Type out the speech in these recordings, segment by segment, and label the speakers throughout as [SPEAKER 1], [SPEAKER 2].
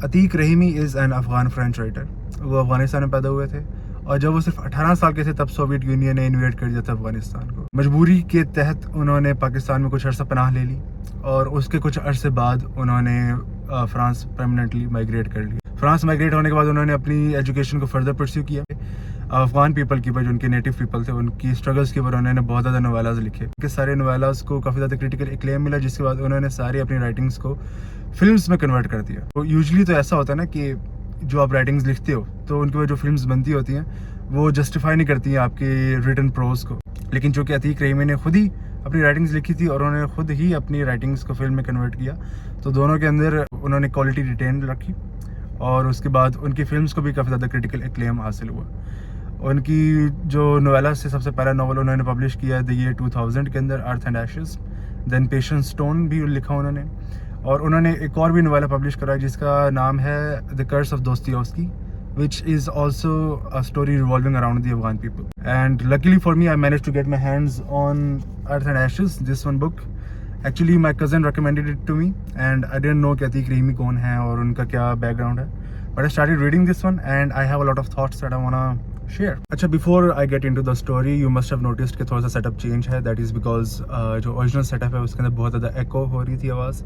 [SPEAKER 1] Atiq Rahimi is an Afghan French writer. وہ افغانستان میں پیدا ہوئے تھے اور جب وہ صرف 18 سال کے تھے تب سوویت یونین نے انویٹ کر دیا تھا افغانستان کو. مجبوری کے تحت انہوں نے پاکستان میں کچھ عرصہ پناہ لے لی اور اس کے کچھ عرصے بعد انہوں نے فرانس پرماننٹلی مائگریٹ کر لی. فرانس مائگریٹ ہونے کے بعد انہوں نے اپنی ایجوکیشن کو فردر پرسیو کیا. افغان پیپل کی جو ان کے نیٹو پیپل تھے ان کی اسٹرگلس کے اوپر انہوں نے بہت زیادہ نویلاز لکھے. کہ سارے نویلاز کو کافی زیادہ کریٹیکل اکلیم ملا جس کے بعد انہوں نے ساری اپنی رائٹنگس کو فلمس میں کنورٹ کر دیا. تو یوزلی تو ایسا ہوتا ہے نا کہ جو آپ رائٹنگز لکھتے ہو تو ان کے بعد جو فلمس بنتی ہوتی ہیں وہ جسٹیفائی نہیں کرتی ہیں آپ کے ریٹن پروز کو. لیکن چونکہ عتیق رحیمی نے خود ہی اپنی رائٹنگز لکھی تھی اور انہوں نے خود ہی اپنی رائٹنگز کو فلم میں کنورٹ کیا تو دونوں کے اندر انہوں نے کوالٹی ریٹین رکھی اور اس کے بعد ان کی فلمس کو بھی کافی زیادہ کریٹیکل اکلیم حاصل ہوا. ان کی جو نویلا سے سب سے پہلا ناول انہوں نے پبلش کیا دی ایئر 2000 کے اندر Earth and Ashes. Then Patience Stone بھی لکھا انہوں نے اور انہوں نے ایک اور بھی نویلا پبلش کرا جس کا نام ہے دی کرس of دوستویوسکی which is also a story revolving around the Afghan people. And luckily for me, I managed to get my hands on Earth and Ashes, this one book. Actually, my cousin recommended it to me and I didn't know کہ عتیق رحیمی کون ہے اور ان کا کیا back ground ہے. But I started reading this one and I have a lot of thoughts that I wanna share. اچھا, before I get into the story, you must have noticed کہ تھوڑا سا سیٹ اپ چینج ہے. That is because جو original set up ہے اس کے اندر بہت زیادہ ایکو ہو رہی تھی آواز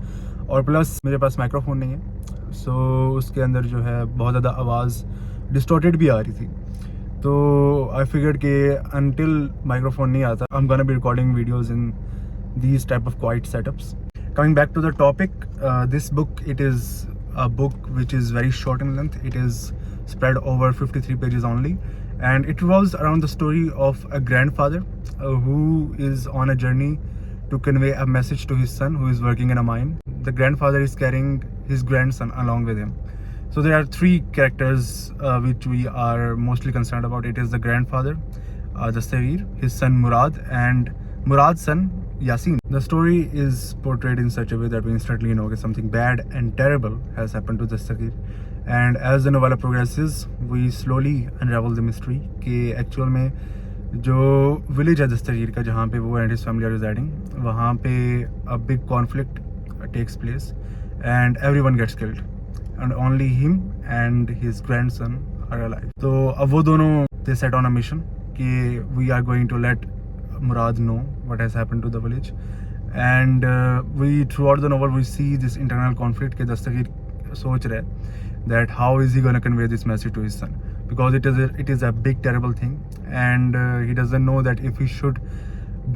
[SPEAKER 1] اور پلس میرے پاس مائکرو فون نہیں ہے سو اس کے اندر جو ہے بہت زیادہ آواز ڈسٹورٹیڈ بھی آ رہی تھی. تو آئی فگرڈ کہ انٹل مائکرو فون نہیں آتا I'm gonna be recording videos in these type of quiet setups. Coming back to the topic, this book, it is a book which is very short in length. It is spread over 53 pages only and it revolves around the story of a grandfather who is on a journey to convey a message to his son who is working in a mine. The grandfather is carrying his grandson along with him. So there are three characters which we are mostly concerned about. It is the grandfather, Dastavir, his son Murad, and Murad's son Yasin. The story is portrayed in such a way that we instantly know that something bad and terrible has happened to Dastavir. And as the novella progresses, we slowly unravel the mystery کہ actual میں جو village ہے دستگیر کا جہاں پہ وہ and his family are residing وہاں پہ a big conflict takes place and everyone gets killed and only him and his grandson are alive. تو اب وہ دونوں they set on a mission کہ we are going to let Murad know what has happened to the village and we throughout the novel we see this internal conflict کہ دستگیر سوچ رہے that how is he going to convey this message to his son because it is a big terrible thing and he doesn't know that if he should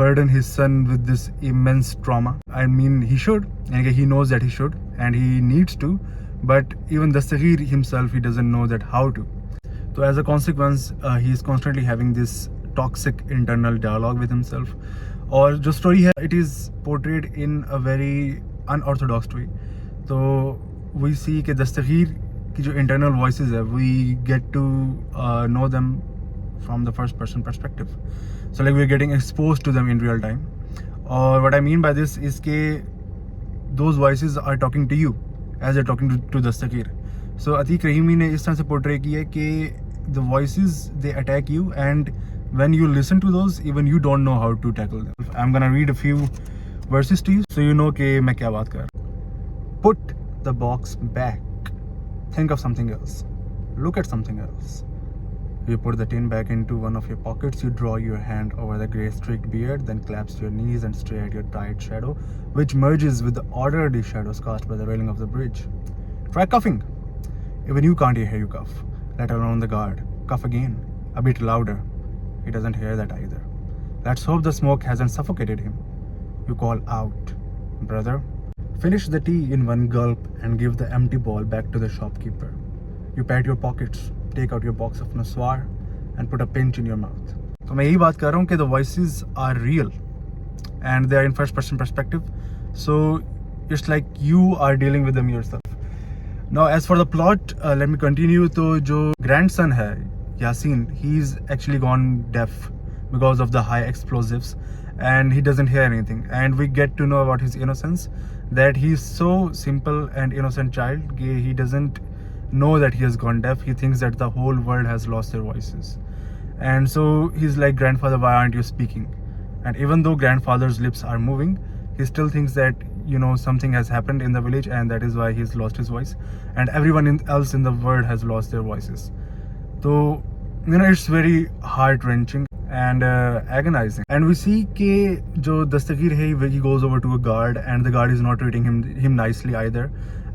[SPEAKER 1] burden his son with this immense trauma. I mean he should and he knows that he should and he needs to, but even Dastagir himself he doesn't know that how to. So as a consequence he is constantly having this toxic internal dialogue with himself. اور جو story ہے it is portrayed in a very unorthodox way. تو we see کہ دستگیر کی جو internal voices ہے we get to know them from the first person perspective. So like we're getting exposed to them in real time. Or what I mean by this is کہ those voices are talking to you as they're talking to Dastagir. So Atiq رحیمی نے اس طرح سے portray کی ہے کہ the voices they attack you and when you listen to those even you don't know how to tackle them. I'm gonna read a few verses to you so you know کہ میں کیا بات کر رہا ہوں. Put the box back. Think of something else. Look at something else. You put the tin back into one of your pockets, you draw your hand over the grey streaked beard, then collapse your knees and stare at your tired shadow, which merges with the orderly shadows cast by the railing of the bridge. Try coughing. Even you can't hear you cough, let alone the guard. Cough again, a bit louder. He doesn't hear that either. Let's hope the smoke hasn't suffocated him. You call out, brother. Finish the tea in one gulp and give the empty bowl back to the shopkeeper. You pat your pockets, take out your box of Nuswar and put a pinch in your mouth. تو میں یہی بات کر رہا ہوں کہ the voices are real and they are in first person perspective. So it's like you are dealing with them yourself. Now as for the plot, let me continue. تو جو grandson ہے Yasin, he's actually gone deaf because of the high explosives and he doesn't hear anything and we get to know about his innocence, that he's so simple and innocent child he doesn't know that he has gone deaf. He thinks that the whole world has lost their voices and so he's like, grandfather, why aren't you speaking? And even though grandfather's lips are moving he still thinks that something has happened in the village, and that is why he's lost his voice, and everyone else in the world has lost their voices. So it's very heart wrenching and agonizing. And we see कि जो दस्तगीर है, he goes over to a guard, and the guard is not treating him nicely either,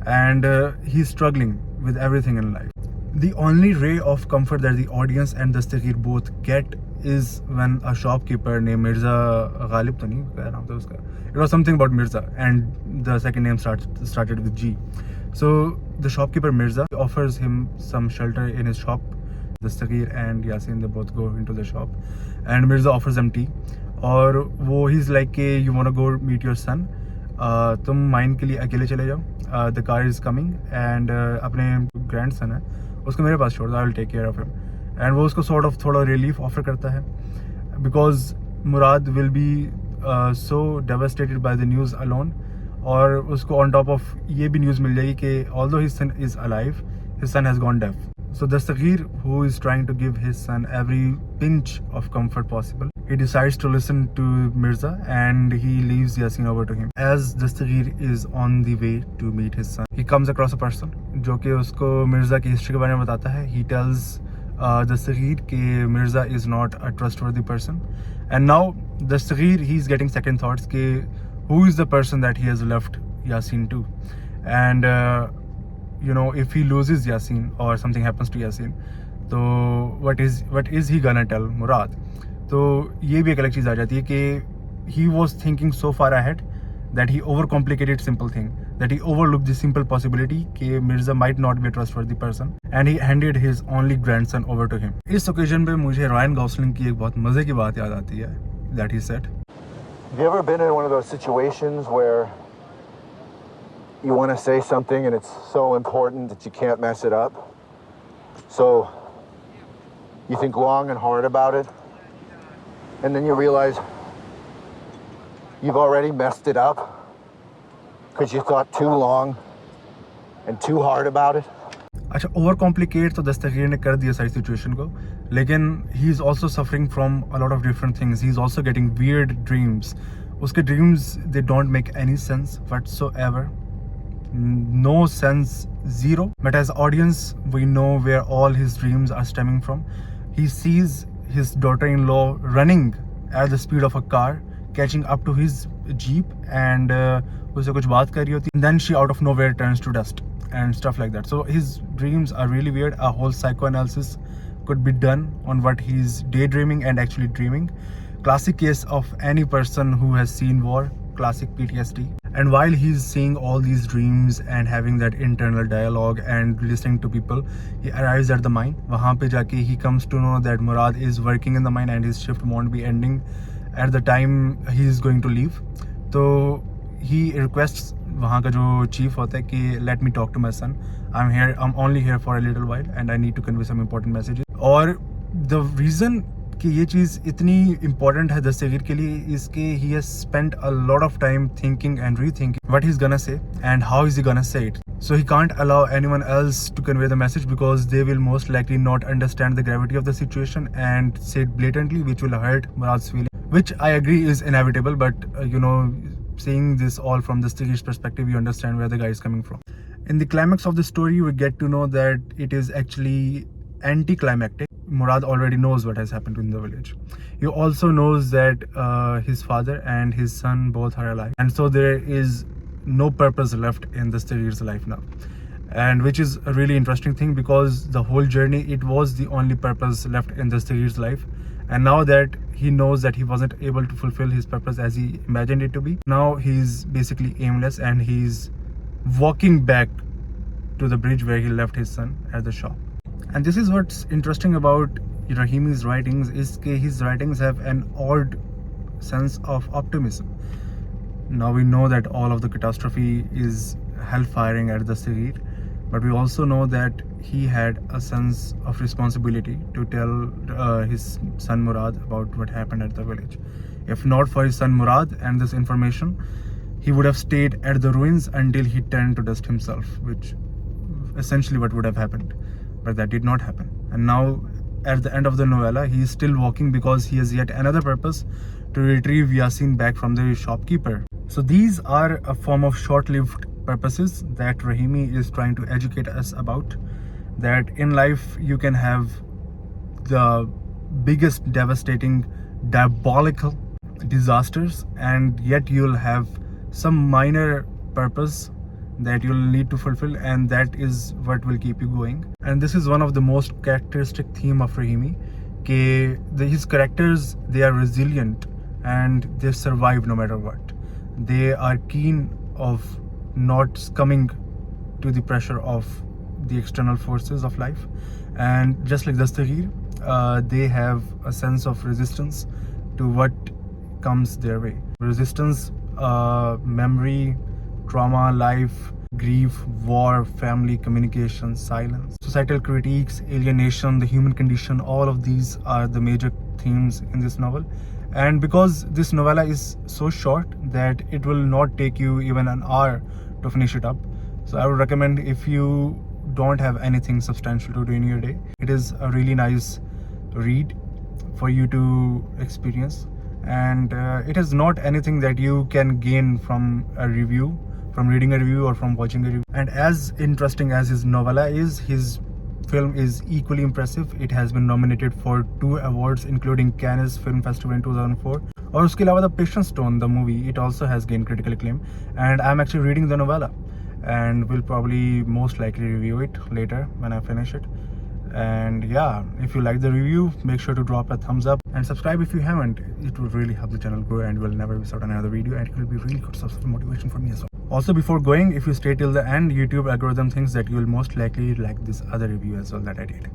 [SPEAKER 1] and he's struggling with everything in life. The only ray of comfort that the audience and Dastagir both get is when a shopkeeper named Mirza Ghalib, to nahi kya naam tha uska, it was something about Mirza, and the second name started with G. So the shopkeeper Mirza offers him some shelter in his shop. Dastagir and Yasin, they both go into the shop, and Mirza offers them tea. और वो he's like कि you wanna go meet your son, तुम mine के लिए अकेले चले जाओ, the car is coming, and अपने grandson है उसको मेरे पास छोड़ दो, I will take care of him. And वो उसको sort of थोड़ा relief offer करता है, because Murad will be so devastated by the news alone, और उसको on top of ये भी news मिल जाएगी कि although his son is alive, his son has gone deaf. So Dastagir, who is trying to give his son every pinch of comfort possible, he decides to listen to Mirza, and he leaves Yasin over to him. As Dastagir is on the way to meet his son, he comes across a person जो कि उसको मिर्ज़ा की history के बारे में बताता है. He tells Dastagir कि Mirza is not a trustworthy person, and now Dastagir, he's getting second thoughts कि who is the person that he has left Yasin to, and if he loses Yasin or something happens to Yasin, तो what is he gonna tell Murad? तो ये भी एक अलग चीज़ आ जाती है कि he was thinking so far ahead that he overcomplicated simple thing, that he overlooked the simple possibility कि Mirza might not be a trustworthy person, and he handed his only grandson over to him. इस occasion पे मुझे Ryan Gosling की एक बहुत मज़े की बात याद आती है, that he said,
[SPEAKER 2] Have you ever been in one of those situations where you want to say something and it's so important that you can't mess it up? So you think long and hard about it, and then you realize you've already messed it up because you thought too long and too hard about it.
[SPEAKER 1] अच्छा, over complicate तो दस्तगीर ने कर दिया सारी situation को, लेकिन he is also suffering from a lot of different things. He is also getting weird dreams. उसके dreams they don't make any sense whatsoever, no sense, zero. But as audience, we know where all his dreams are stemming from. He sees his daughter-in-law running at the speed of a car, catching up to his jeep, and usse kuch baat kar rahi hoti. And then she out of nowhere turns to dust and stuff like that. So his dreams are really weird. A whole psychoanalysis could be done on what he's daydreaming and actually dreaming. Classic case of any person who has seen war, classic PTSD. And while he's seeing all these dreams and having that internal dialogue and listening to people, he arrives at the mine. Wahan pe jaake he comes to know that Murad is working in the mine and his shift won't be ending at the time he is going to leave. So he requests वहाँ का जो chief होता है कि let me talk to my son. I'm only here for a little while and I need to convey some important messages. और the reason कि ये चीज़ इतनी important है दस्तगीर के लिए is कि he has spent a lot of time thinking and rethinking what he's gonna say and how is he gonna say it. So he can't allow anyone else to convey the message because they will most likely not understand the gravity of the situation and say it blatantly, which will hurt Murad's feeling, which I agree is inevitable. But seeing this all from the Dastagir's perspective, you understand where the guy is coming from. In the climax of the story, we get to know that it is actually anticlimactic. Murad already knows what has happened in the village. He also knows that his father and his son both are alive, and so there is no purpose left in the Dastagir's life now, and which is a really interesting thing because the whole journey, it was the only purpose left in the Dastagir's life. And now that he knows that he wasn't able to fulfill his purpose as he imagined it to be, now he's basically aimless and he's walking back to the bridge where he left his son at the shop. And this is what's interesting about Rahimi's writings, is that his writings have an odd sense of optimism. Now we know that all of the catastrophe is hellfiring at Dastagir, but we also know that he had a sense of responsibility to tell his son Murad about what happened at the village. If not for his son Murad and this information, he would have stayed at the ruins until he turned to dust himself, which essentially what would have happened. But that did not happen. And now at the end of the novella, he is still walking because he has yet another purpose, to retrieve Yasin back from the shopkeeper. So these are a form of short-lived purposes that Rahimi is trying to educate us about, that in life you can have the biggest devastating diabolical disasters and yet you'll have some minor purpose that you'll need to fulfill, and that is what will keep you going. And this is one of the most characteristic theme of Rahimi, his characters, they are resilient and they survive no matter what. They are keen of not succumbing to the pressure of the external forces of life, and just like Dastagir, they have a sense of resistance to what comes their way. Resistance, memory, trauma, life, grief, war, family, communication, silence, societal critiques, alienation, the human condition, all of these are the major themes in this novel. And because this novella is so short that it will not take you even an hour to finish it up, so I would recommend, if you don't have anything substantial to do in your day, it is a really nice read for you to experience. And it is not anything that you can gain from a review, from reading a review or from watching a review. And as interesting as his novella is, his film is equally impressive. It has been nominated for 2 awards, including Cannes Film Festival in 2004. और उसके अलावा The Patience Stone, the movie, it also has gained critical acclaim. And I'm actually reading the novella, and will probably most likely review it later when I finish it. And yeah, if you like the review, make sure to drop a thumbs up and subscribe if you haven't. It would really help the channel grow and will never miss out on another video, and it will be really good source of motivation for me as well. Also, before going, if you stay till the end, YouTube algorithm thinks that you will most likely like this other review as well that I did.